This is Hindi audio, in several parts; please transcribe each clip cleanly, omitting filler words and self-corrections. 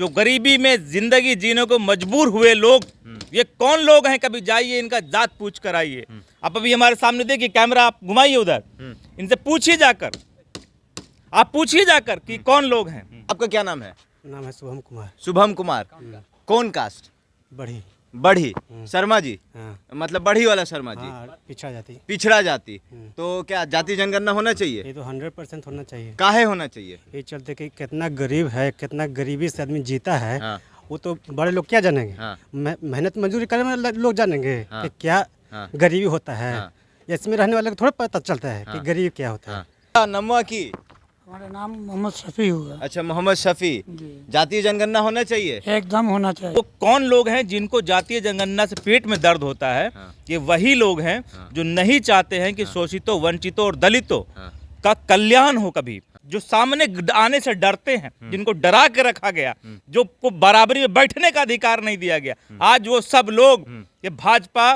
जो गरीबी में जिंदगी जीने को मजबूर हुए लोग, ये कौन लोग हैं? कभी जाइए इनका जात पूछ कर आइए। आप अभी हमारे सामने देखिए, कैमरा आप घुमाइए उधर, इनसे पूछिए जाकर, आप पूछिए जाकर कि कौन लोग हैं। आपका क्या नाम है? नाम है शुभम कुमार। शुभम कुमार। कौन कास्ट? बढ़ी। बढ़ी। शर्मा जी? हाँ, मतलब बढ़ी वाला शर्मा जी। हाँ, पिछड़ा जाती। पिछड़ा जाति। तो क्या जाति जनगणना होना चाहिए? ये तो 100% होना चाहिए। काहे होना चाहिए? ये चलते कि कितना गरीब है, कितना गरीबी से आदमी जीता है, हाँ। वो तो बड़े लोग क्या जानेंगे। हाँ। मेहनत मजदूरी करने वाले लोग जानेंगे हाँ। कि क्या हाँ। गरीबी होता है। हाँ। इसमें रहने वाले को थोड़ा पता चलता है कि गरीब क्या होता है। नमवा की? हमारा नाम मोहम्मद शफी हुआ। अच्छा, मोहम्मद शफी। जातीय जनगणना होना चाहिए? एकदम होना चाहिए। वो कौन लोग हैं जिनको जातीय जनगणना से पेट में दर्द होता है? ये वही लोग हैं जो नहीं चाहते हैं कि शोषितों, वंचितों और दलितों का कल्याण हो कभी, जो सामने आने से डरते हैं, जिनको डरा के रखा गया, जो को बराबरी में बैठने का अधिकार नहीं दिया गया। आज वो सब लोग, ये भाजपा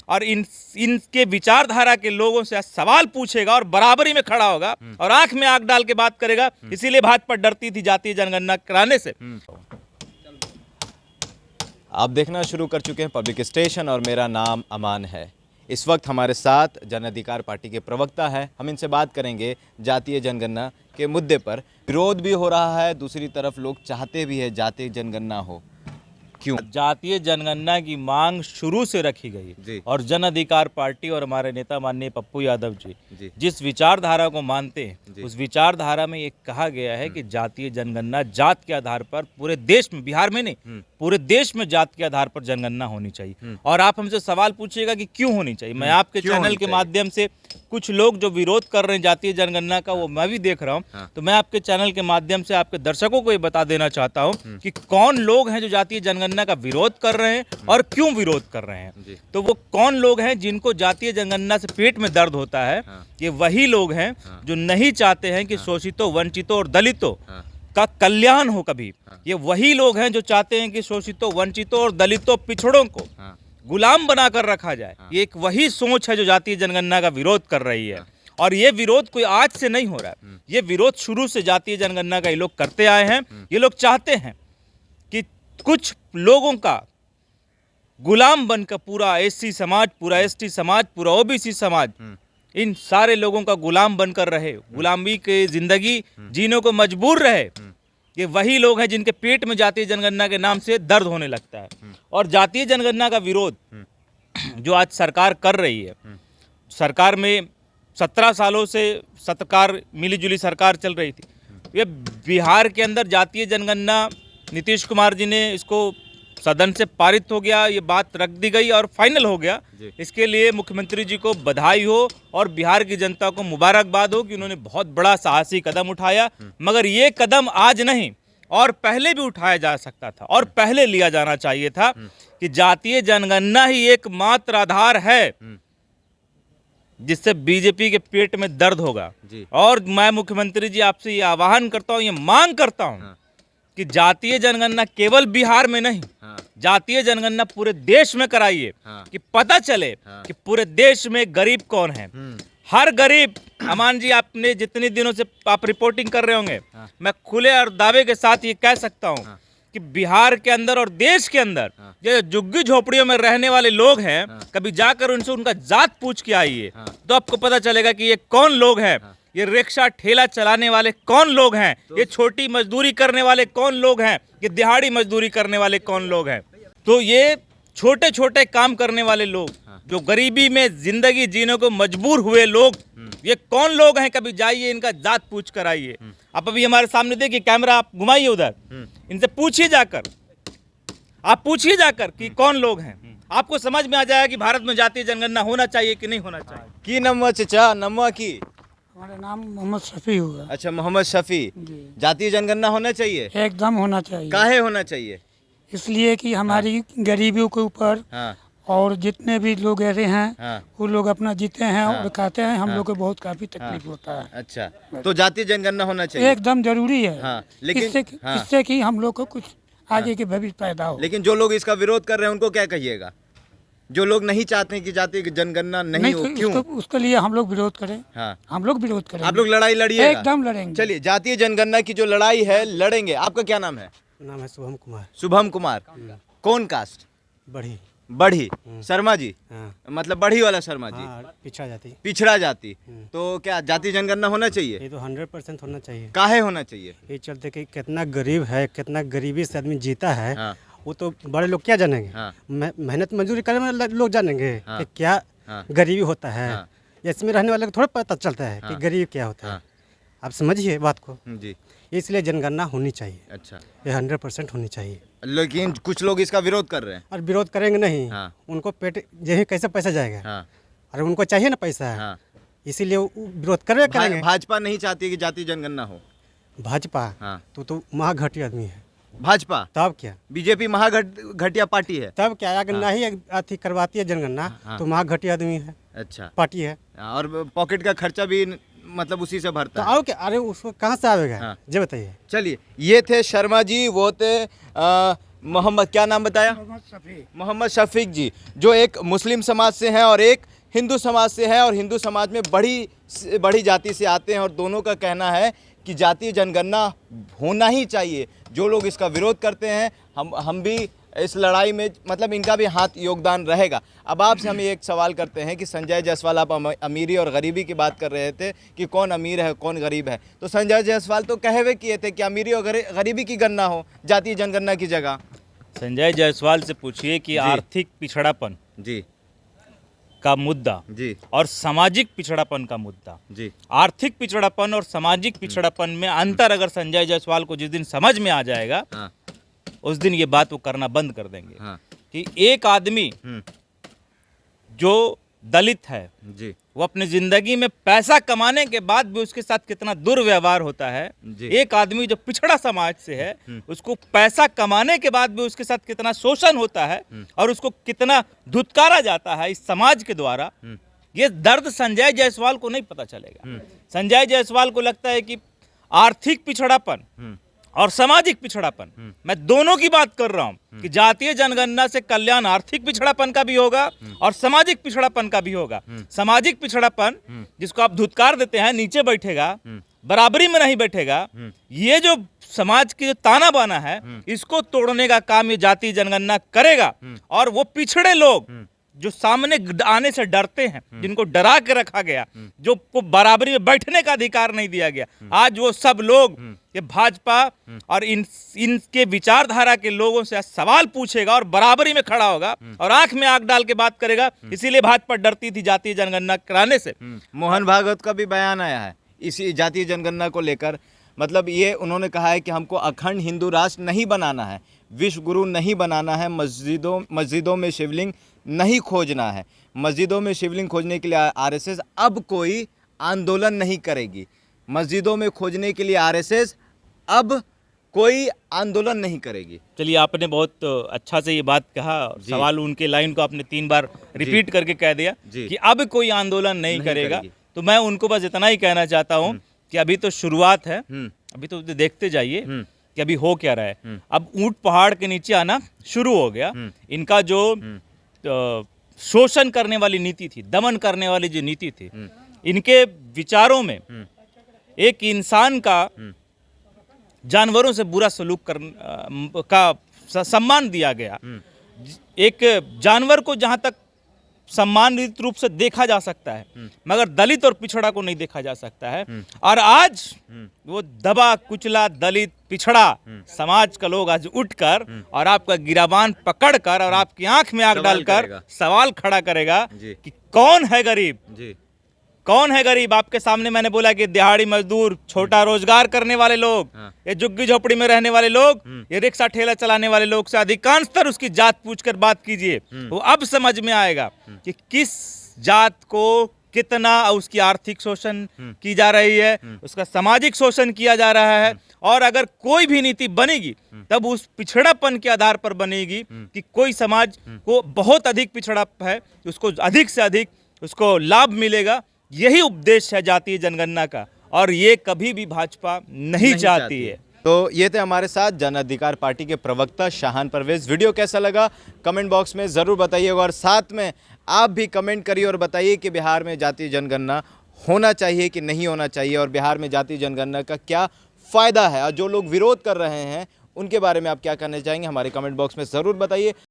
और इनके विचारधारा के लोगों से सवाल पूछेगा और बराबरी में खड़ा होगा और आंख में आंख डाल के बात करेगा। इसीलिए भाजपा डरती थी जातीय जनगणना कराने से। आप देखना शुरू कर चुके हैं पब्लिक स्टेशन और मेरा नाम अमान है। इस वक्त हमारे साथ जन अधिकार पार्टी के प्रवक्ता हैं। हम इनसे बात करेंगे जातीय जनगणना के मुद्दे पर। विरोध भी हो रहा है, दूसरी तरफ लोग चाहते भी है जातीय जनगणना हो। क्यों? जातीय जनगणना की मांग शुरू से रखी गई जी। और जन अधिकार पार्टी और हमारे नेता माननीय पप्पू यादव जी। जी जिस विचारधारा को मानते हैं, उस विचारधारा में ये कहा गया है कि जातीय जनगणना जात के आधार पर पूरे देश में, बिहार में नहीं, पूरे देश में जात के आधार पर जनगणना होनी चाहिए। और आप हमसे सवाल पूछिएगा कि क्यों होनी चाहिए। मैं आपके चैनल के माध्यम से कुछ लोग जो विरोध कर रहे हैं जातीय जनगणना का, वो मैं भी देख रहा हूँ। तो मैं आपके चैनल के माध्यम से आपके दर्शकों को ये बता देना चाहता हूँ कि कौन लोग हैं जो जातीय जनगणना का विरोध कर रहे हैं और क्यों विरोध कर रहे हैं। तो वो कौन लोग हैं जिनको जातीय जनगणना से पेट में दर्द होता है? ये वही लोग हैं जो नहीं चाहते हैं कि शोषितों, वंचितों और दलितों का कल्याण हो कभी। ये वही लोग हैं जो चाहते हैं कि शोषितों, वंचितों और दलितों, पिछड़ों को गुलाम बनाकर रखा जाए। ये एक वही सोच है जो जातीय जनगणना का विरोध कर रही है। और ये विरोध कोई आज से नहीं हो रहा है, ये विरोध शुरू से जातीय जनगणना का ये लोग करते आए हैं। ये लोग चाहते हैं कि कुछ लोगों का गुलाम बनकर पूरा एससी समाज, पूरा एसटी समाज, पूरा ओबीसी समाज, इन सारे लोगों का गुलाम बनकर रहे, गुलामी की जिंदगी जीने को मजबूर रहे। ये वही लोग हैं जिनके पेट में जातीय जनगणना के नाम से दर्द होने लगता है। और जातीय जनगणना का विरोध जो आज सरकार कर रही है, सरकार में 17 सालों से सरकार मिलीजुली सरकार चल रही थी। ये बिहार के अंदर जातीय जनगणना, नीतीश कुमार जी ने इसको सदन से पारित हो गया, ये बात रख दी गई और फाइनल हो गया। इसके लिए मुख्यमंत्री जी को बधाई हो और बिहार की जनता को मुबारकबाद हो कि उन्होंने बहुत बड़ा साहसी कदम उठाया। मगर ये कदम आज नहीं और पहले भी उठाया जा सकता था और पहले लिया जाना चाहिए था कि जातीय जनगणना ही एकमात्र आधार है जिससे बीजेपी के पेट में दर्द होगा। और मैं मुख्यमंत्री जी आपसे ये आह्वान करता हूँ, ये मांग करता हूँ कि जातीय जनगणना केवल बिहार में नहीं, जातीय जनगणना पूरे देश में कराइए कि पता चले कि पूरे देश में गरीब कौन है। हर गरीब, अमान जी आपने जितने दिनों से आप रिपोर्टिंग कर रहे होंगे, मैं खुले और दावे के साथ ये कह सकता हूँ कि बिहार के अंदर और देश के अंदर ये झुग्गी झोपड़ियों में रहने वाले लोग हैं, कभी जाकर उनसे उनका जात पूछ के आइए तो आपको पता चलेगा कि ये कौन लोग हैं। ये रिक्शा ठेला चलाने वाले कौन लोग हैं, ये छोटी मजदूरी करने वाले कौन लोग हैं, ये दिहाड़ी मजदूरी करने वाले कौन लोग हैं। तो ये छोटे छोटे काम करने वाले लोग, जो गरीबी में जिंदगी जीने को मजबूर हुए लोग, ये कौन लोग हैं? कभी जाइए इनका जात पूछ कर आइए। आप अभी हमारे सामने देखिए, कैमरा आप घुमाइए उधर, इनसे पूछिए जाकर, आप पूछिए जाकर कि कौन लोग हैं। आपको समझ में आ जाएगा कि भारत में जातीय जनगणना होना चाहिए कि नहीं होना चाहिए। की नमवा चचा? नमवा की? हमारा नाम मोहम्मद शफी हुआ। अच्छा, मोहम्मद शफी। जातीय जनगणना होना चाहिए? एकदम होना चाहिए। काहे होना चाहिए? इसलिए कि हमारी गरीबियों के ऊपर और जितने भी लोग ऐसे हैं वो लोग अपना जीते हैं और खाते हैं, हम लोग को बहुत काफी तकलीफ होता है। अच्छा, तो जातीय जनगणना होना चाहिए? एकदम जरूरी है। लेकिन इससे कि हम लोग को कुछ आगे के भविष्य पैदा हो। लेकिन जो लोग इसका विरोध कर रहे हैं उनको क्या कहिएगा, जो लोग नहीं चाहते हैं कि जातीय जनगणना नहीं हो? क्यों? उसके लिए हम लोग विरोध करें। हम लोग विरोध करें। आप लोग लड़ाई लड़िएगा? एकदम लड़ेंगे। चलिए, जातीय जनगणना की जो लड़ाई है लड़ेंगे। आपका क्या नाम है? नाम है शुभम कुमार। शुभम कुमार, कौन कास्ट? बढ़ी। बढ़ी शर्मा जी, हाँ मतलब बढ़ी वाला शर्मा जी, हाँ, पिछड़ा जाती। पिछड़ा जाति। तो क्या जाति जनगणना होना चाहिए? ये तो 100% होना चाहिए। काहे होना चाहिए? ये चलते कि कितना गरीब है, कितना गरीबी से आदमी जीता है, हाँ। वो तो बड़े लोग क्या जानेंगे। हाँ। मेहनत मजदूरी करने वाले लोग जानेंगे हाँ। कि क्या हाँ। गरीबी होता है। हाँ। इसमें रहने वाले को थोड़ा पता चलता है कि गरीब क्या होता है। हाँ। आप समझिए बात को। जी, इसलिए जनगणना होनी चाहिए। अच्छा। ये 100% होनी चाहिए। लेकिन कुछ लोग इसका विरोध कर रहे हैं। और विरोध करेंगे नहीं, हाँ। उनको पेट यही कैसे पैसा जाएगा। हाँ। अरे उनको चाहिए ना पैसा, हाँ। इसीलिए वो विरोध करवे करेंगे। भाजपा नहीं चाहती कि जाति जनगणना हो। भाजपा हाँ। तो महाघटी आदमी है। भाजपा, तब क्या, बीजेपी घटिया पार्टी है। तब क्या, अगर नहीं अथी करवाती है जनगणना तो महाघटी आदमी है, अच्छा। पार्टी है। और पॉकेट का खर्चा भी मतलब उसी से तो भरता है। आओ क्या, अरे उसको कहाँ से आवेगा। हाँ। जी बताइए। चलिए, ये थे शर्मा जी, वो थे मोहम्मद, क्या नाम बताया? मोहम्मद शफीक जी, जो एक मुस्लिम समाज से हैं और एक हिंदू समाज से हैं, और हिंदू समाज में बड़ी जाति से आते हैं, और दोनों का कहना है कि जातीय जनगणना होना ही चाहिए। जो लोग इसका विरोध करते हैं, हम भी इस लड़ाई में, मतलब इनका भी हाथ योगदान रहेगा। अब आपसे हम एक सवाल करते हैं कि संजय जायसवाल, आप अमीरी और गरीबी की बात कर रहे थे कि कौन अमीर है कौन गरीब है, तो संजय जायसवाल तो कहे हुए किए थे कि अमीरी और गरीबी की गणना हो जातीय जनगणना की जगह। संजय जायसवाल से पूछिए कि आर्थिक पिछड़ापन जी का मुद्दा जी और सामाजिक पिछड़ापन का मुद्दा, जी आर्थिक पिछड़ापन और सामाजिक पिछड़ापन में अंतर अगर संजय जायसवाल को जिस दिन समझ में आ जाएगा, हाँ उस दिन ये बात वो करना बंद कर देंगे। हाँ कि एक आदमी जो दलित है, जी वो अपनी जिंदगी में पैसा कमाने के बाद भी उसके साथ कितना दुर्व्यवहार होता है। जी। एक आदमी जो पिछड़ा समाज से है, उसको पैसा कमाने के बाद भी उसके साथ कितना शोषण होता है और उसको कितना धुतकारा जाता है इस समाज के द्वारा, ये दर्द संजय जायसवाल को नहीं पता चलेगा। संजय जायसवाल को लगता है कि आर्थिक पिछड़ापन और सामाजिक पिछड़ापन, मैं दोनों की बात कर रहा हूं कि जातीय जनगणना से कल्याण आर्थिक पिछड़ापन का भी होगा और सामाजिक पिछड़ापन का भी होगा। सामाजिक पिछड़ापन जिसको आप धुतकार देते हैं, नीचे बैठेगा, बराबरी में नहीं बैठेगा, ये जो समाज की जो ताना बाना है, इसको तोड़ने का काम ये जातीय जनगणना करेगा। और वो पिछड़े लोग जो सामने आने से डरते हैं, जिनको डरा के रखा गया, जो को बराबरी में बैठने का अधिकार नहीं दिया गया, आज वो सब लोग ये भाजपा और इनके विचारधारा के लोगों से सवाल पूछेगा और बराबरी में खड़ा होगा और आंख में आंख डाल के बात करेगा। इसीलिए भाजपा डरती थी जातीय जनगणना कराने से। मोहन भागवत का भी बयान आया है इसी जातीय जनगणना को लेकर। मतलब ये उन्होंने कहा है कि हमको अखंड हिंदू राष्ट्र नहीं बनाना है, विश्व गुरु नहीं बनाना है, मस्जिदों में शिवलिंग नहीं खोजना है, मस्जिदों में शिवलिंग खोजने के लिए आरएसएस अब कोई आंदोलन नहीं करेगी, मस्जिदों में खोजने के लिए आरएसएस अब कोई आंदोलन नहीं करेगी। चलिए, आपने बहुत अच्छा से ये बात कहा, सवाल उनके लाइन को आपने 3 बार रिपीट करके कह दिया कि अब कोई आंदोलन नहीं करेगा। तो मैं उनको बस इतना ही कहना चाहता हूँ कि अभी तो शुरुआत है, अभी तो देखते जाइए कि अभी हो क्या रहा है। अब ऊंट पहाड़ के नीचे आना शुरू हो गया। इनका जो शोषण करने वाली नीति थी, दमन करने वाली जो नीति थी, इनके विचारों में एक इंसान का जानवरों से बुरा सलूक का सम्मान दिया गया। एक जानवर को जहां तक सम्मानित रूप से देखा जा सकता है, मगर दलित और पिछड़ा को नहीं देखा जा सकता है। और आज वो दबा कुचला दलित पिछड़ा समाज का लोग आज उठकर और आपका गिराबान पकड़कर और आपकी आंख में आंख डालकर सवाल खड़ा करेगा कि कौन है गरीब, कौन है गरीब। आपके सामने मैंने बोला कि दिहाड़ी मजदूर, छोटा रोजगार करने वाले लोग, ये झुग्गी झोपड़ी में रहने वाले लोग, ये रिक्शा ठेला चलाने वाले लोग से अधिकांशतर उसकी जात पूछकर बात कीजिए, वो अब समझ में आएगा कि किस जात को कितना उसकी आर्थिक शोषण की जा रही है, उसका सामाजिक शोषण किया जा रहा है। और अगर कोई भी नीति बनेगी तब उस पिछड़ापन के आधार पर बनेगी कि कोई समाज को बहुत अधिक पिछड़ा है, उसको अधिक से अधिक उसको लाभ मिलेगा। यही उपदेश है जातीय जनगणना का, और ये कभी भी भाजपा नहीं चाहती है। तो ये थे हमारे साथ जन अधिकार पार्टी के प्रवक्ता शाहान परवेज। वीडियो कैसा लगा कमेंट बॉक्स में ज़रूर बताइएगा, और साथ में आप भी कमेंट करिए और बताइए कि बिहार में जातीय जनगणना होना चाहिए कि नहीं होना चाहिए, और बिहार में जातीय जनगणना का क्या फ़ायदा है। और जो लोग विरोध कर रहे हैं उनके बारे में आप क्या कहना चाहेंगे हमारे कमेंट बॉक्स में ज़रूर बताइए।